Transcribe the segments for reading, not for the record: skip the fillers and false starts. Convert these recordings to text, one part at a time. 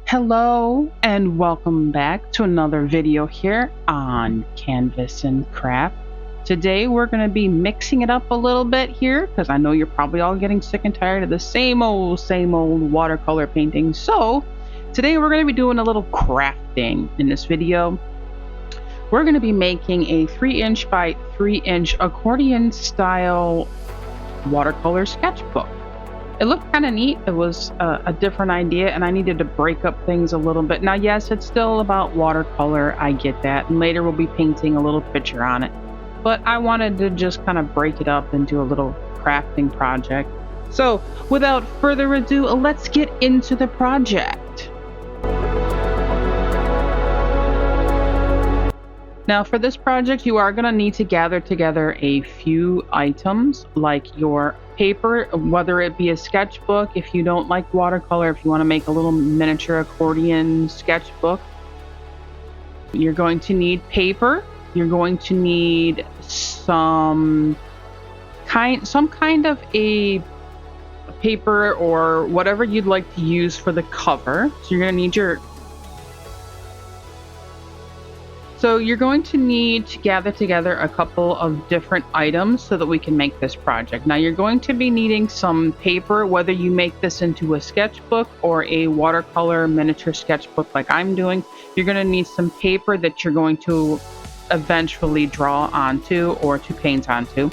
Hello and welcome back to another video here on Canvas and Craft. Today we're going to be mixing it up a little bit here because I know you're probably all getting sick and tired of the same old watercolor painting. So today we're going to be doing a little crafting in this video. We're going to be making a 3" by 3" accordion style watercolor sketchbook. It looked kind of neat. It was a different idea, and I needed to break up things a little bit. Now, yes, it's still about watercolor. I get that. And later we'll be painting a little picture on it. But I wanted to just kind of break it up into a little crafting project. So, without further ado, let's get into the project. Now, for this project, you are going to need to gather together a few items like your paper, whether it be a sketchbook, if you don't like watercolor, if you want to make a little miniature accordion sketchbook. You're going to need paper. You're going to need some kind of a paper or whatever you'd like to use for the cover. So you're going to need to gather together a couple of different items so that we can make this project. Now you're going to be needing some paper, whether you make this into a sketchbook or a watercolor miniature sketchbook like I'm doing. You're going to need some paper that you're going to eventually draw onto or to paint onto.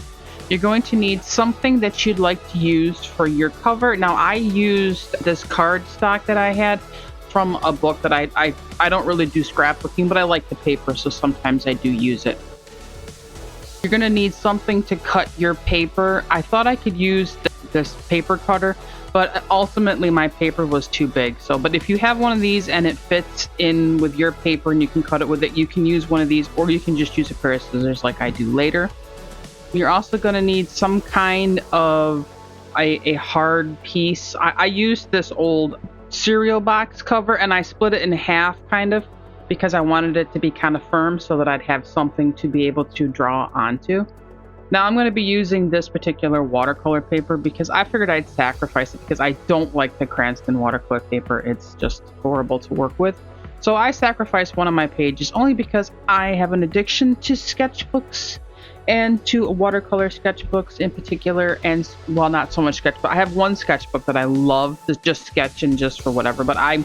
You're going to need something that you'd like to use for your cover. Now I used this cardstock that I had from a book that I don't really do scrapbooking, but I like the paper, so sometimes I do use it. You're going to need something to cut your paper. I thought I could use this paper cutter, but ultimately my paper was too big. But if you have one of these and it fits in with your paper and you can cut it with it, you can use one of these, or you can just use a pair of scissors like I do later. You're also going to need some kind of a hard piece. I used this old cereal box cover and I split it in half kind of because I wanted it to be kind of firm so that I'd have something to be able to draw onto. Now I'm going to be using this particular watercolor paper because I figured I'd sacrifice it because I don't like the Cranston watercolor paper. It's just horrible to work with. So I sacrificed one of my pages only because I have an addiction to sketchbooks and to watercolor sketchbooks in particular, and well, not so much sketchbook. I have one sketchbook that I love to just sketch and just for whatever, but I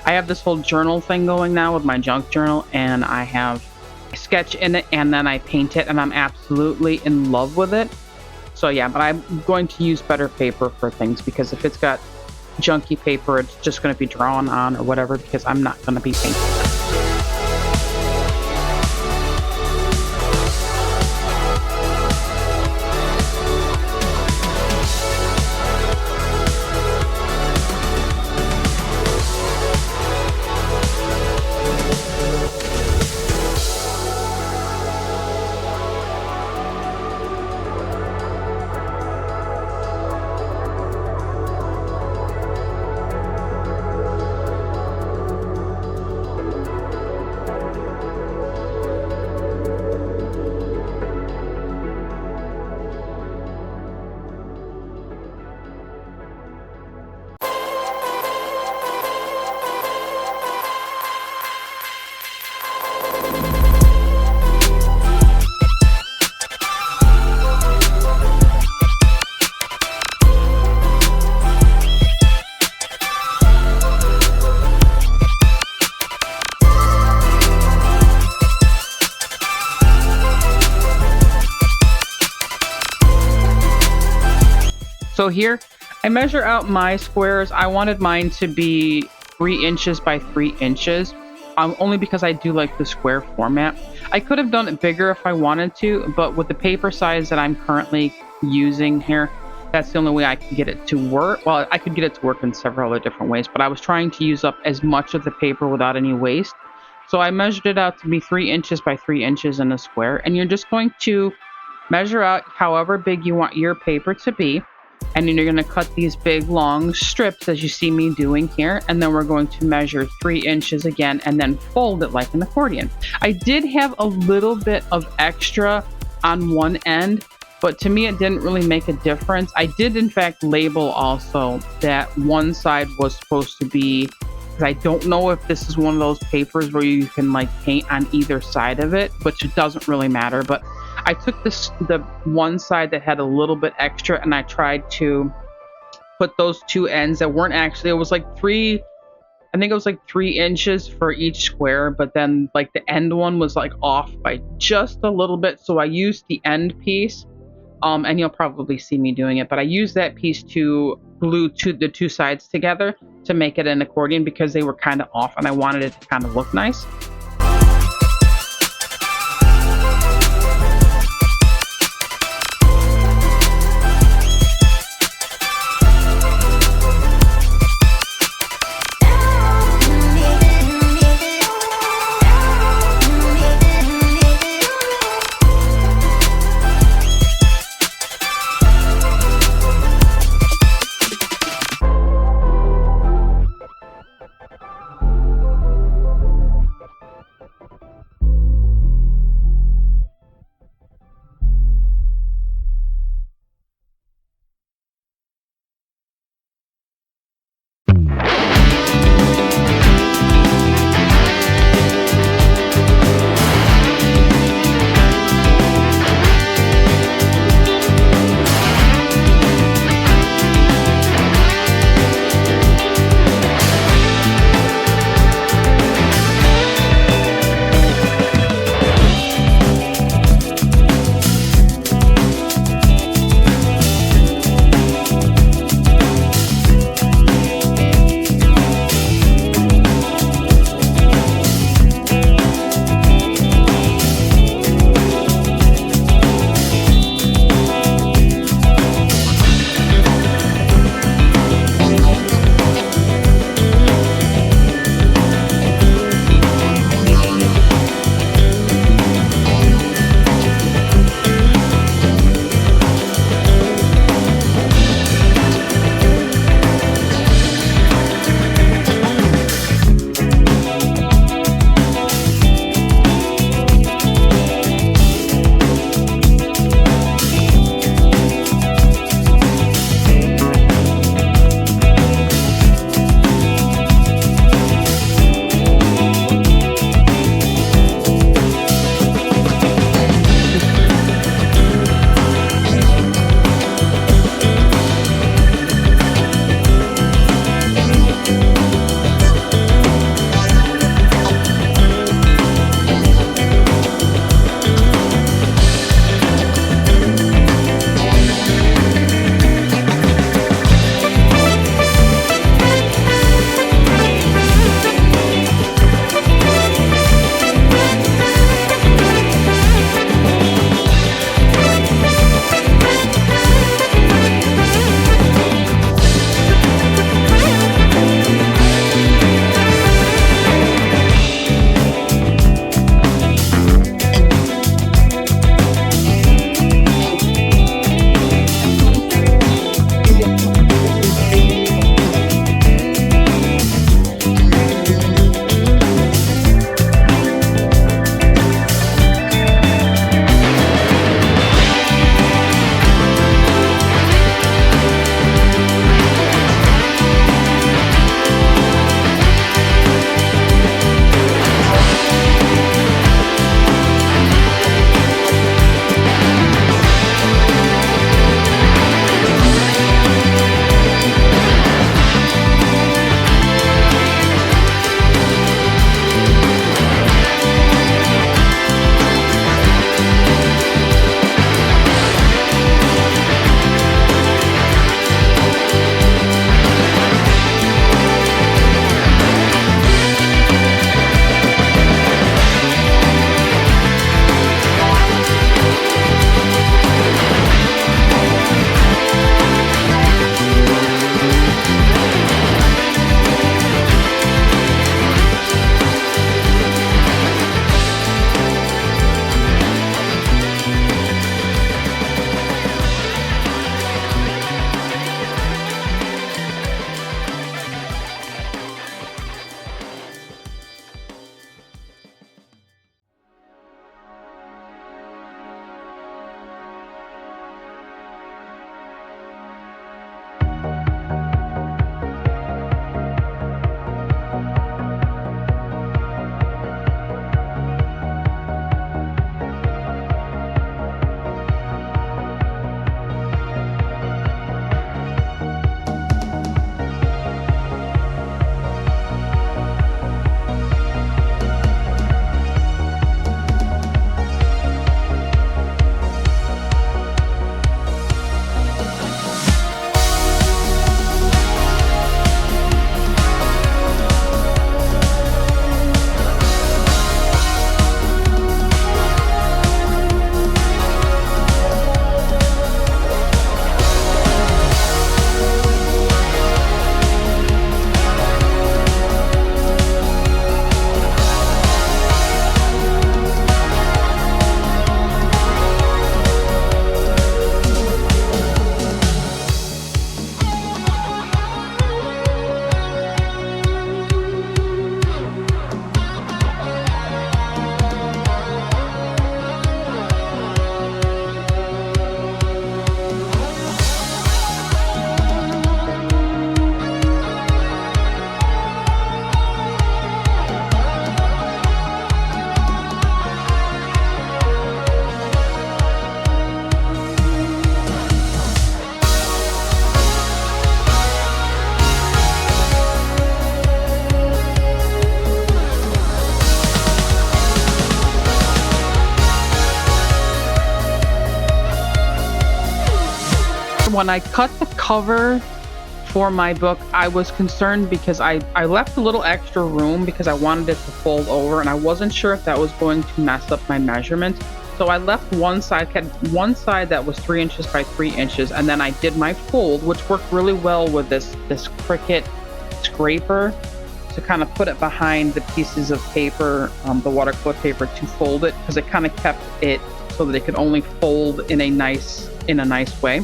have this whole journal thing going now with my junk journal, and I have a sketch in it and then I paint it, and I'm absolutely in love with it. So yeah, but I'm going to use better paper for things because if it's got junky paper, it's just going to be drawn on or whatever because I'm not going to be painting it. So here, I measure out my squares. I wanted mine to be 3" by 3", only because I do like the square format. I could have done it bigger if I wanted to, but with the paper size that I'm currently using here, that's the only way I can get it to work. Well, I could get it to work in several other different ways, but I was trying to use up as much of the paper without any waste. So I measured it out to be 3" by 3" in a square, and you're just going to measure out however big you want your paper to be. And then you're going to cut these big long strips as you see me doing here, and then we're going to measure 3" again and then fold it like an accordion. I did have a little bit of extra on one end, but to me it didn't really make a difference. I did in fact label also that one side was supposed to be because I don't know if this is one of those papers where you can like paint on either side of it, which it doesn't really matter. But I took the one side that had a little bit extra, and I tried to put those two ends that weren't actually, it was like three, I think it was like 3 inches for each square, but then like the end one was like off by just a little bit. So I used the end piece, and you'll probably see me doing it, but I used that piece to glue the two sides together to make it an accordion because they were kind of off and I wanted it to kind of look nice. When I cut the cover for my book, I was concerned because I left a little extra room because I wanted it to fold over, and I wasn't sure if that was going to mess up my measurements. So I left one side, had one side that was 3 inches by 3 inches, and then I did my fold, which worked really well with this Cricut scraper to kind of put it behind the pieces of paper, the watercolor paper, to fold it, because it kind of kept it so that it could only fold in a nice way.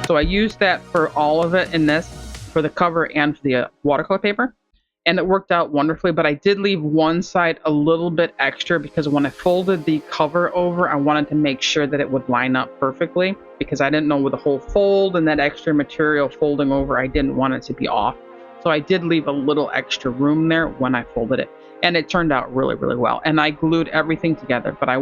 So I used that for all of it in this, for the cover and for the watercolor paper, and it worked out wonderfully. But I did leave one side a little bit extra because when I folded the cover over, I wanted to make sure that it would line up perfectly, because I didn't know with the whole fold and that extra material folding over, I didn't want it to be off. So I did leave a little extra room there when I folded it, and it turned out really, really well. And I glued everything together, but I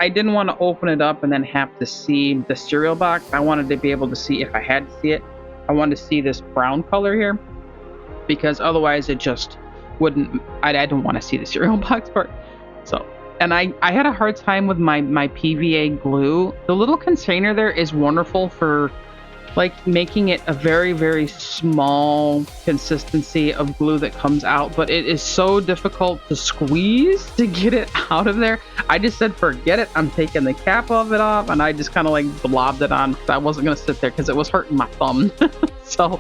didn't want to open it up and then have to see the cereal box. I wanted to be able to see, if I had to see it, I wanted to see this brown color here, because otherwise it just wouldn't, I didn't want to see the cereal box part. So, and I had a hard time with my PVA glue. The little container there is wonderful for like making it a very, very small consistency of glue that comes out, but it is so difficult to squeeze to get it out of there. I just said, forget it, I'm taking the cap of it off, and I just kind of like blobbed it on. I wasn't going to sit there because it was hurting my thumb. So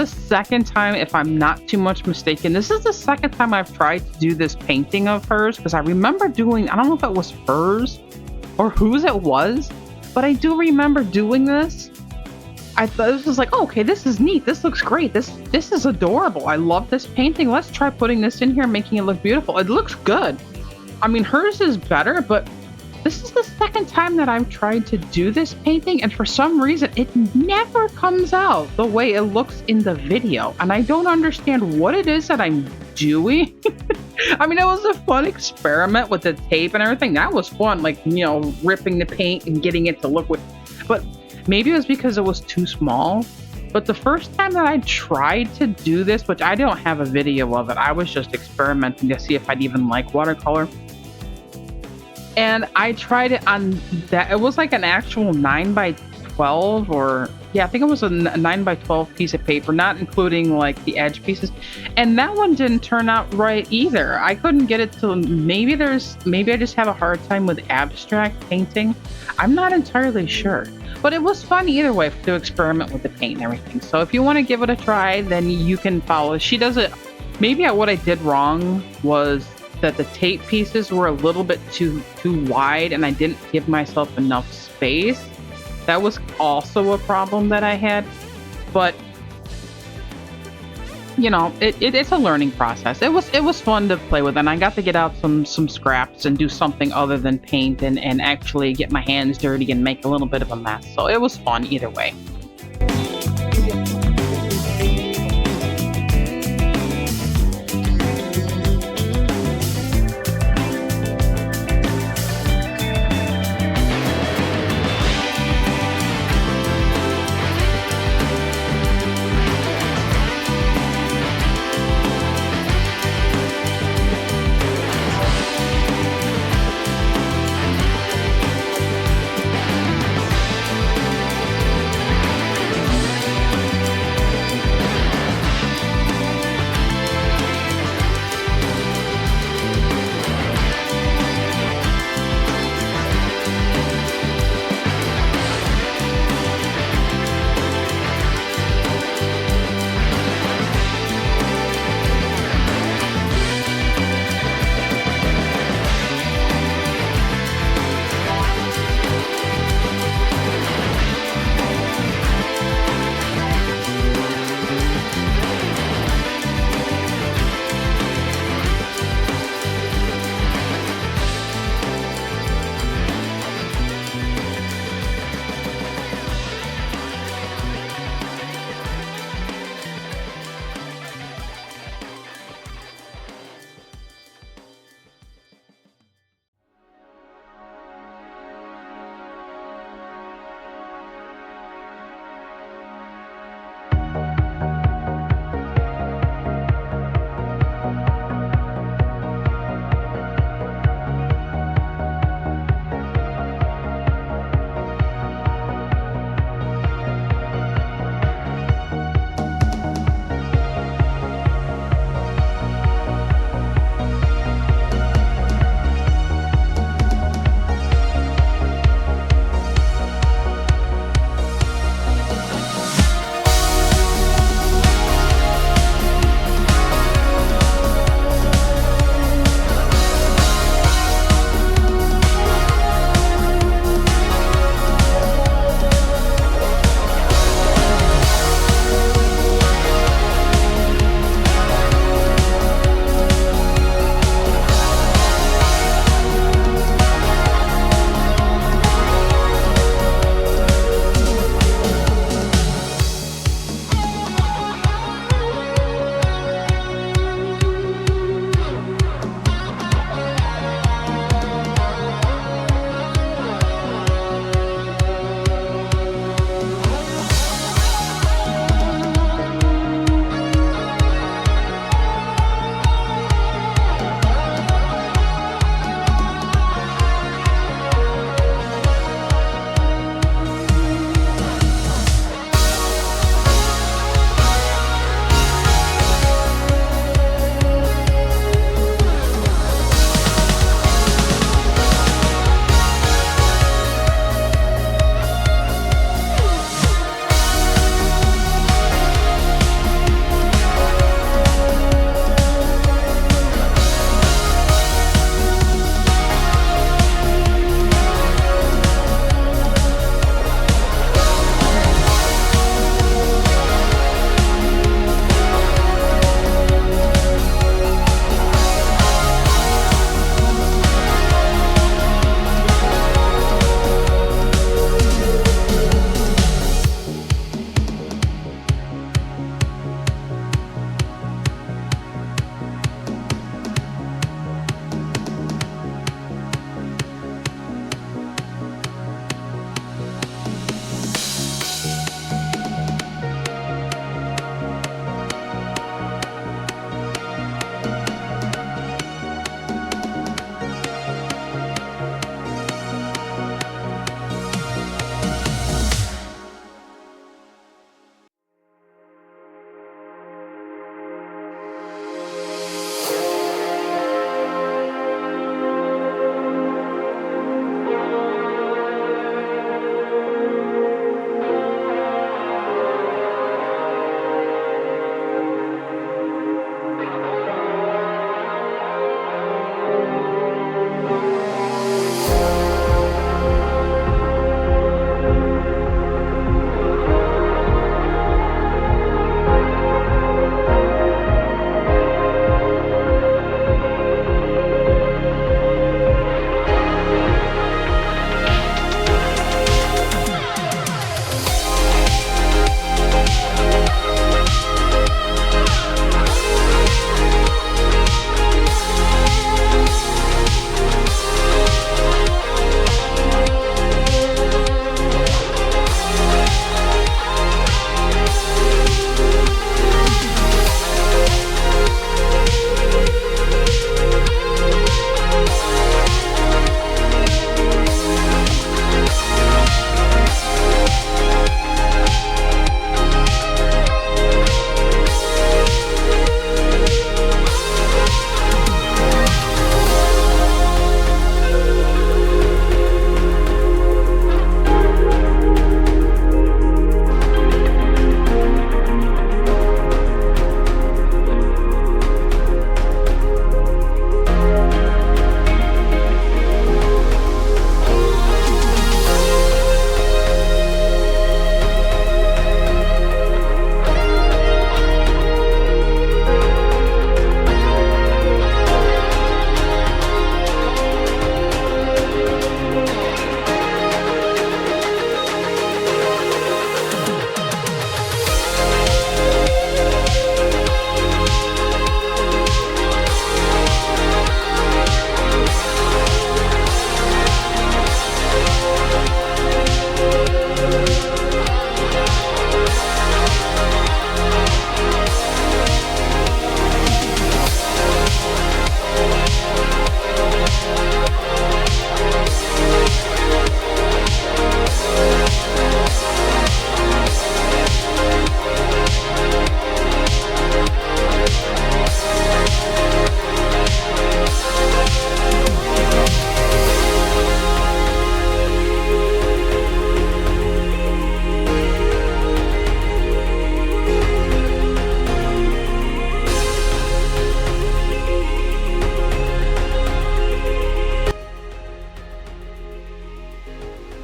the second time, if I'm not too much mistaken, this is the second time I've tried to do this painting of hers, because I remember doing, I don't know if it was hers or whose it was, but I do remember doing this. I thought this was like, oh, okay, this is neat. This looks great. This is adorable. I love this painting. Let's try putting this in here and making it look beautiful. It looks good. I mean, hers is better, but this is the second time that I've tried to do this painting, and for some reason, it never comes out the way it looks in the video. And I don't understand what it is that I'm doing. I mean, it was a fun experiment with the tape and everything. That was fun, like, you know, ripping the paint and getting it to look with, but maybe it was because it was too small. But the first time that I tried to do this, which I don't have a video of it, I was just experimenting to see if I'd even like watercolor. And I tried it on that. It was like an actual 9x12, or yeah, I think it was a 9x12 piece of paper, not including like the edge pieces. And that one didn't turn out right either. I couldn't get it to, maybe I just have a hard time with abstract painting. I'm not entirely sure. But it was fun either way to experiment with the paint and everything. So if you want to give it a try, then you can follow. She does it. Maybe what I did wrong was that the tape pieces were a little bit too wide, and I didn't give myself enough space. That was also a problem that I had. But you know, it's a learning process. It was fun to play with, and I got to get out some scraps and do something other than paint and actually get my hands dirty and make a little bit of a mess. So it was fun either way.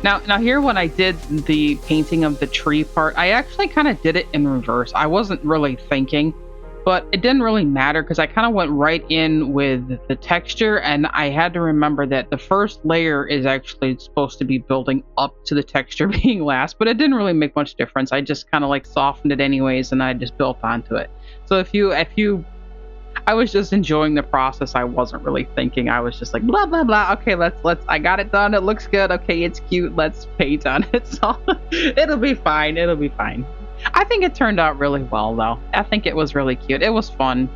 Now here when I did the painting of the tree part, I actually kind of did it in reverse. I wasn't really thinking, but it didn't really matter because I kind of went right in with the texture, and I had to remember that the first layer is actually supposed to be building up to the texture being last, but it didn't really make much difference. I just kind of like softened it anyways, and I just built onto it. So if you I was just enjoying the process. I wasn't really thinking. I was just like blah blah blah. Okay, let's. I got it done. It looks good. Okay, it's cute. Let's paint on it. So it'll be fine. It'll be fine. I think it turned out really well though. I think it was really cute. It was fun.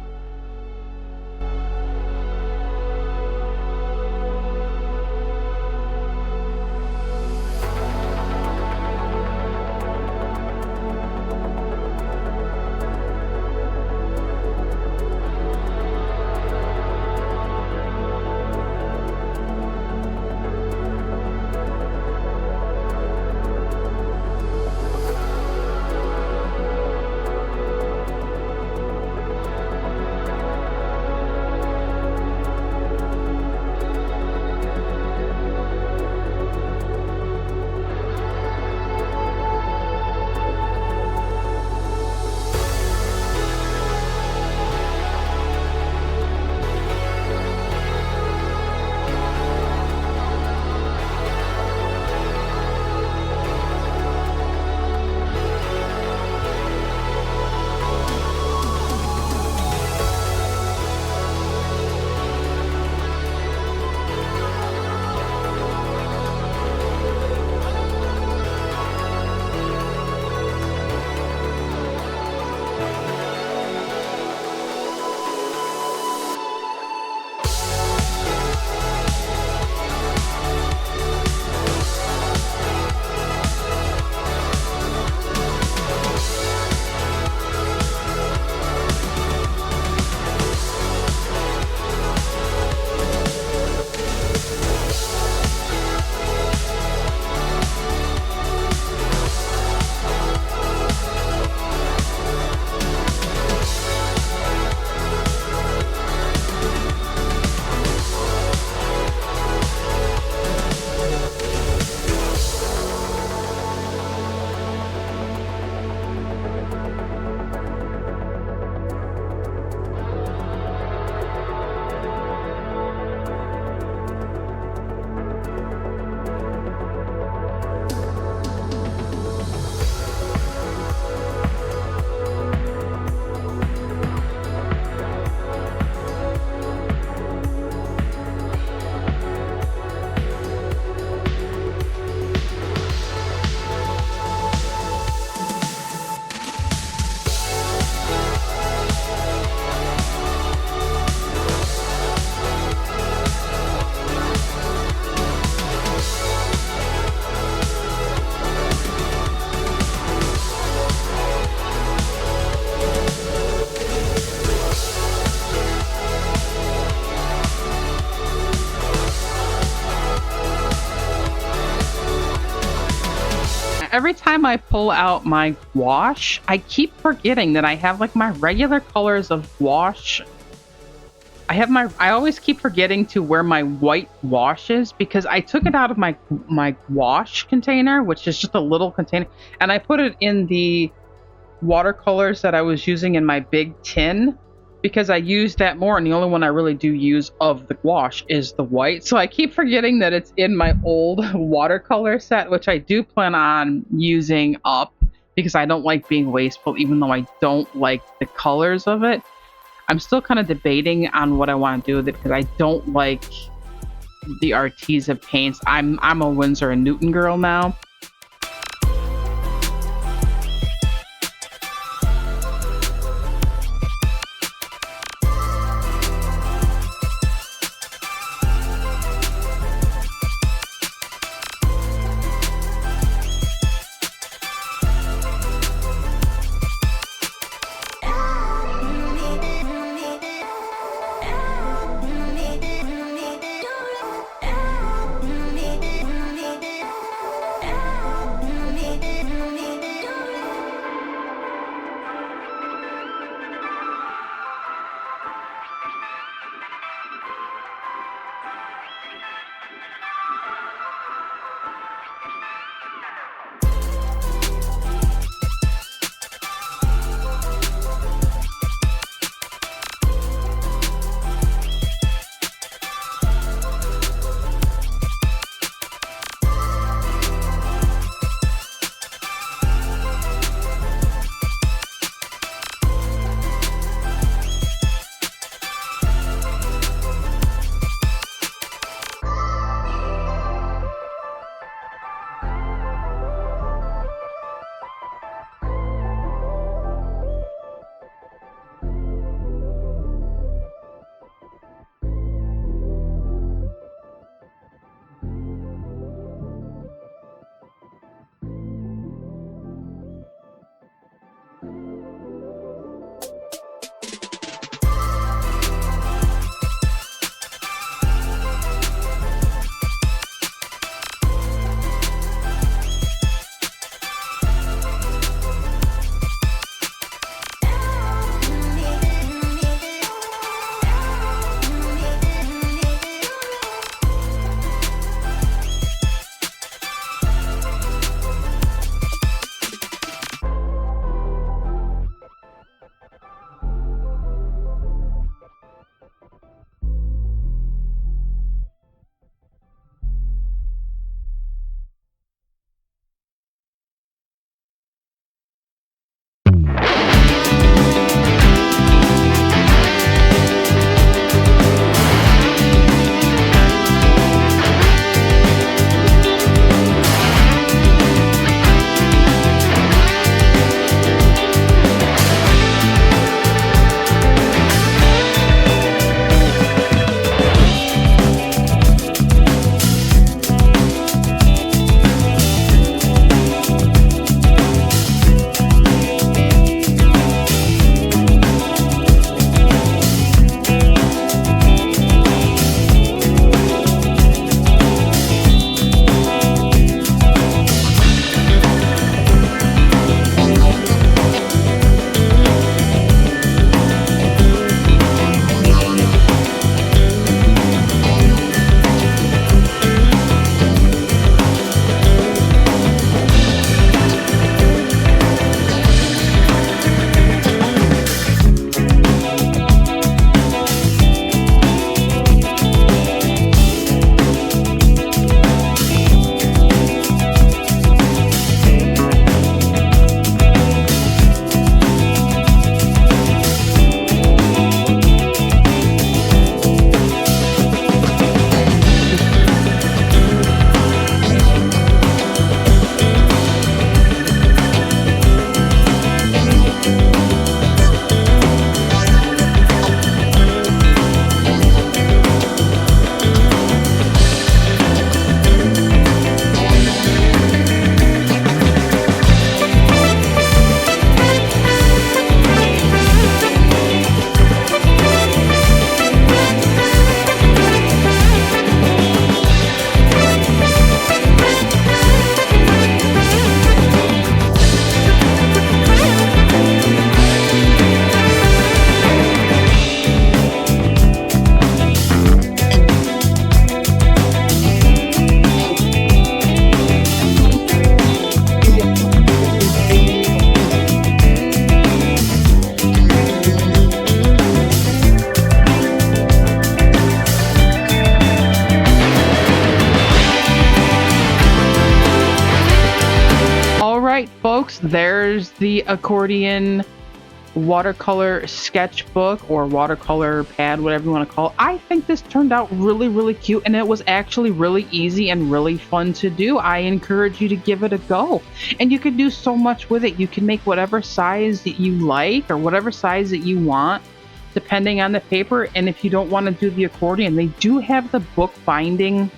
Every time I pull out my gouache, I keep forgetting that I have like my regular colors of gouache. I always keep forgetting to where my white gouache is because I took it out of my gouache container, which is just a little container, and I put it in the watercolors that I was using in my big tin because I use that more, and the only one I really do use of the gouache is the white. So I keep forgetting that it's in my old watercolor set, which I do plan on using up because I don't like being wasteful, even though I don't like the colors of it. I'm still kind of debating on what I want to do with it because I don't like the Arteza paints. I'm a Winsor and Newton girl now. folks, there's the accordion watercolor sketchbook or watercolor pad, whatever you want to call it. I think this turned out really, really cute, and it was actually really easy and really fun to do. I encourage you to give it a go. And you can do so much with it. You can make whatever size that you like or whatever size that you want, depending on the paper. And if you don't want to do the accordion, they do have the book binding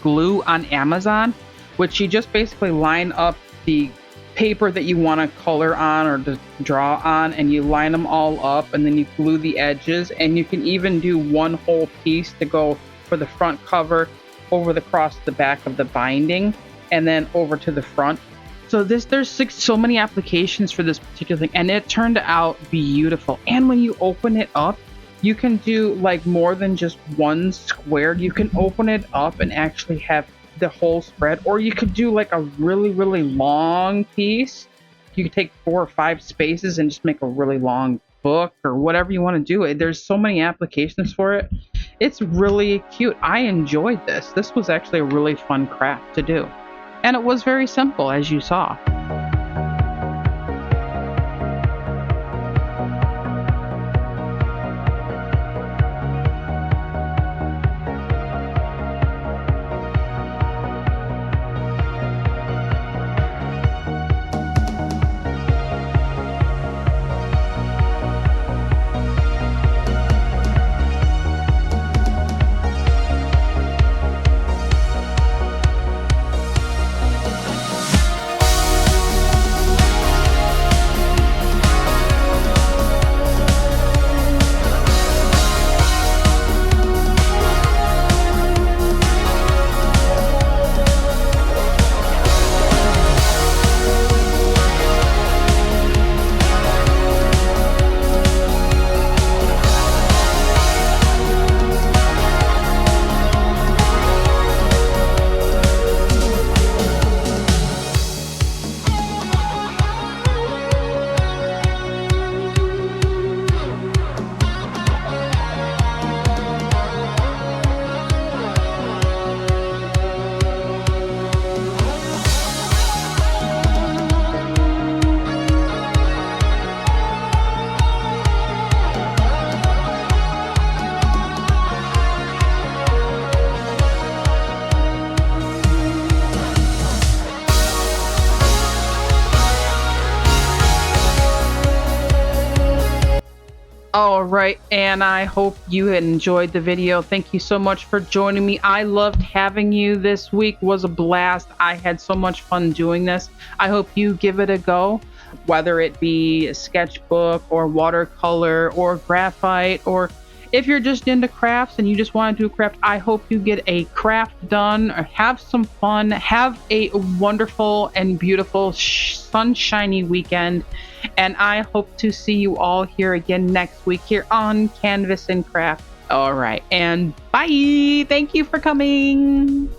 glue on Amazon, which you just basically line up the paper that you want to color on or to draw on, and you line them all up, and then you glue the edges. And you can even do one whole piece to go for the front cover, over the across the back of the binding, and then over to the front. So there's so many applications for this particular thing, and it turned out beautiful. And when you open it up, you can do like more than just one square. You can open it up and actually have the whole spread, or you could do like a really, really long piece. You could take 4 or 5 spaces and just make a really long book or whatever you want to do. There's so many applications for it. It's really cute. I enjoyed this. This was actually a really fun craft to do, and it was very simple, as you saw. All right, and I hope you enjoyed the video. Thank you so much for joining me. I loved having you this week. It was a blast. I had so much fun doing this. I hope you give it a go, whether it be a sketchbook or watercolor or graphite, or if you're just into crafts and you just want to do a craft. I hope you get a craft done or have some fun. Have a wonderful and beautiful sunshiny weekend. And I hope to see you all here again next week here on Canvas and Craft. All right, and bye. Thank you for coming.